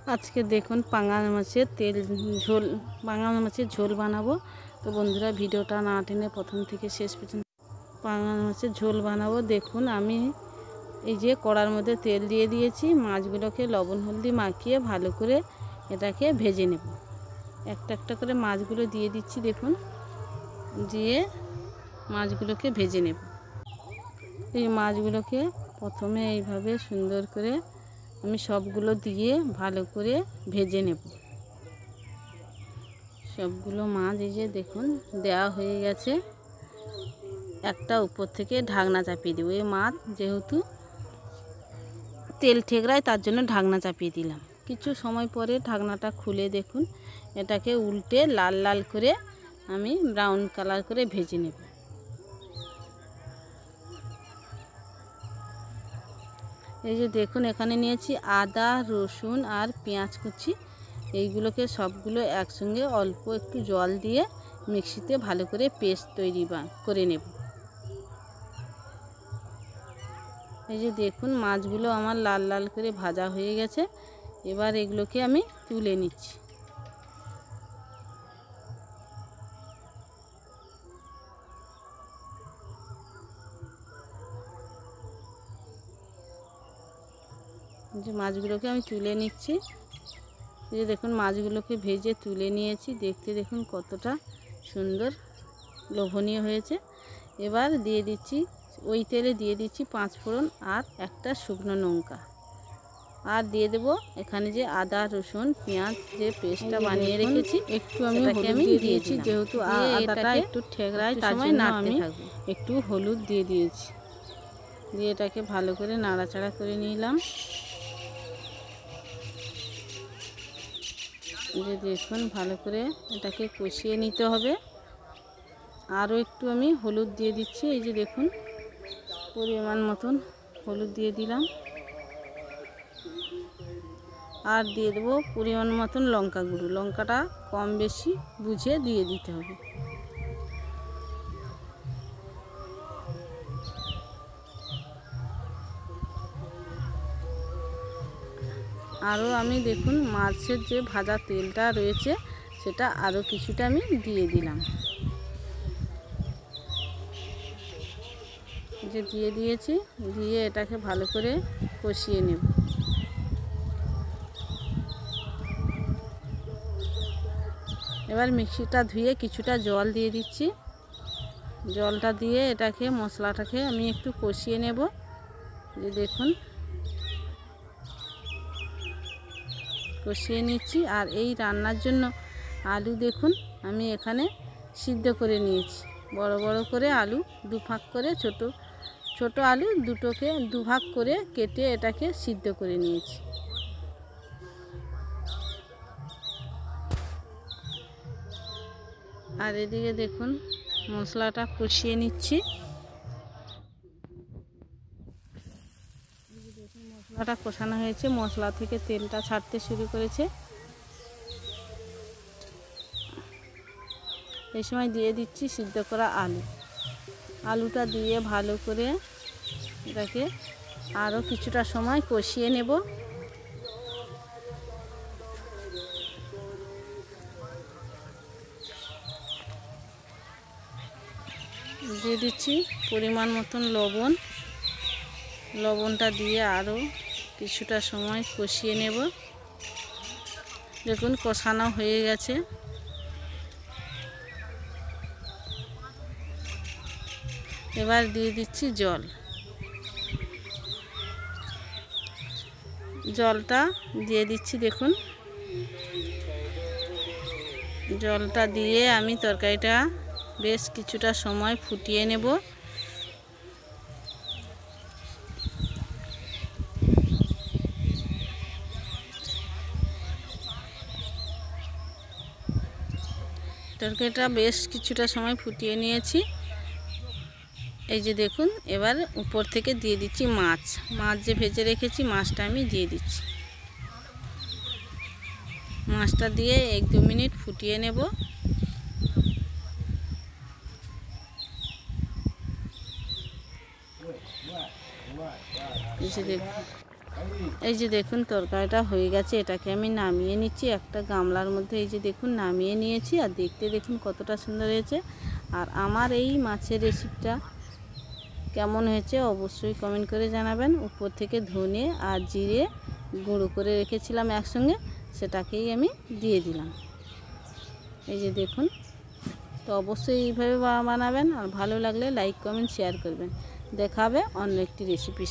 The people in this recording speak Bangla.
আজকে দেখুন পাঙাশ মাছের তেল ঝোল, পাঙাশ মাছের ঝোল বানাবো। তো বন্ধুরা ভিডিওটা না টেনে প্রথম থেকে শেষ পর্যন্ত পাঙাশ মাছের ঝোল বানাবো। দেখুন আমি এই যে কড়ার মধ্যে তেল দিয়ে দিয়েছি, মাছগুলোকে লবণ হলদি মাখিয়ে ভালো করে এটাকে ভেজে নেব। একটা একটা করে মাছগুলো দিয়ে দিচ্ছি, দেখুন দিয়ে মাছগুলোকে ভেজে নেব। এই মাছগুলোকে প্রথমে এইভাবে সুন্দর করে আমি সবগুলো দিয়ে ভালো করে ভেজে নেব। সবগুলো মাছ এই যে দেখুন দেওয়া হয়ে গেছে। একটা উপর থেকে ঢাকনা চাপিয়ে দেবো। এই মাছ যেহেতু তেল ঠেকরায় তার জন্য ঢাকনা চাপিয়ে দিলাম। কিছু সময় পরে ঢাকনাটা খুলে দেখুন এটাকে উল্টে লাল লাল করে আমি ব্রাউন কালার করে ভেজে নেব। এই যে দেখুন এখানে নিয়েছি আদা রসুন আর পেঁয়াজ কুচি। এইগুলোকে সবগুলো একসঙ্গে অল্প একটু জল দিয়ে মিক্সিতে ভালো করে পেস্ট তৈরি করে নেব। এই যে দেখুন মাছগুলো আমার লাল লাল করে ভাজা হয়ে গেছে। এবার এগুলোকে আমি তুলে নিচ্ছি। যে মাছগুলোকে আমি তুলে নিচ্ছি। এই যে দেখুন মাছগুলোকে ভেজে তুলে নিয়েছি। দেখতে দেখুন কতটা সুন্দর লোভনীয় হয়েছে। এবার দিয়ে দিচ্ছি, ওই তেলে দিয়ে দিচ্ছি 5 ফোড়ন আর একটা শুকনো লঙ্কা। আর দিয়ে দেব এখানে যে আদা রসুন পেঁয়াজ যে পেস্টটা বানিয়ে রেখেছি একটু আমি দিয়ে দিয়েছি। যেহেতু আদাটা একটু ঠেকরায় তার জন্য আমি একটু হলুদ দিয়ে দিয়েছি। দিয়ে এটাকে ভালো করে নাড়াচাড়া করে নিলাম। যে দেখুন ভালো করে এটাকে কষিয়ে নিতে হবে। আরও একটু আমি হলুদ দিয়ে দিচ্ছি। এই যে দেখুন পরিমাণ মতন হলুদ দিয়ে দিলাম। আর দিয়ে দেবো পরিমাণ মতন লঙ্কা গুঁড়ো। লঙ্কাটা কম বেশি বুঝে দিয়ে দিতে হবে। আরও আমি দেখুন মাছের যে ভাজা তেলটা রয়েছে সেটা আরও কিছুটা আমি দিয়ে দিলাম। যে দিয়ে দিয়েছি, দিয়ে এটাকে ভালো করে কষিয়ে নেব। এবার মিক্সিটা ধুয়ে কিছুটা জল দিয়ে দিচ্ছি। জলটা দিয়ে এটাকে মশলাটাকে আমি একটু কষিয়ে নেব। যে দেখুন কষিয়ে নিচ্ছি। আর এই রান্নার জন্য আলু দেখুন আমি এখানে সিদ্ধ করে নিয়েছি। বড় বড় করে আলু দুভাগ করে, ছোট আলু দুটোকে দুভাগ করে কেটে এটাকে সিদ্ধ করে নিয়েছি। আর এদিকে দেখুন মশলাটা কষিয়ে নিচ্ছি। মশলাটা কষানো হয়েছে, মশলা থেকে তেলটা ছাড়তে শুরু করেছে। এই সময় দিয়ে দিচ্ছি সিদ্ধ করা আলু। আলুটা দিয়ে ভালো করে এটাকে আরও কিছুটা সময় কষিয়ে নেব। দিয়ে দিচ্ছি পরিমাণ মতন লবণ। লবণটা দিয়ে আরও কিছুটা সময় কষিয়ে নেব। দেখুন কষানো হয়ে গেছে। এবার দিয়ে দিচ্ছি জল। জলটা দিয়ে দিচ্ছি দেখুন। জলটা দিয়ে আমি তরকারিটা বেশ কিছুটা সময় ফুটিয়ে নেব। তরকারিটা বেশ কিছুটা সময় ফুটিয়ে নিয়েছি। এই যে দেখুন এবার উপর থেকে দিয়ে দিচ্ছি মাছ যে ভেজে রেখেছি মাছটা আমি দিয়ে দিচ্ছি। মাছটা দিয়ে 1-2 মিনিট ফুটিয়ে নেব। এই যে দেখুন এই যে দেখুন তরকারিটা হয়ে গেছে, এটাকে আমি নামিয়ে নিচ্ছি একটা গামলার মধ্যে। এই যে দেখুন নামিয়ে নিয়েছি, আর দেখতে দেখুন কতটা সুন্দর হয়েছে। আর আমার এই মাছের রেসিপিটা কেমন হয়েছে অবশ্যই কমেন্ট করে জানাবেন। উপর থেকে ধনে আর জিরে গুঁড়ো করে রেখেছিলাম একসঙ্গে, সেটাকেই আমি দিয়ে দিলাম। এই যে দেখুন, তো অবশ্যই এইভাবে বানাবেন, আর ভালো লাগলে লাইক কমেন্ট শেয়ার করবেন। দেখা হবে অন্য একটি রেসিপি।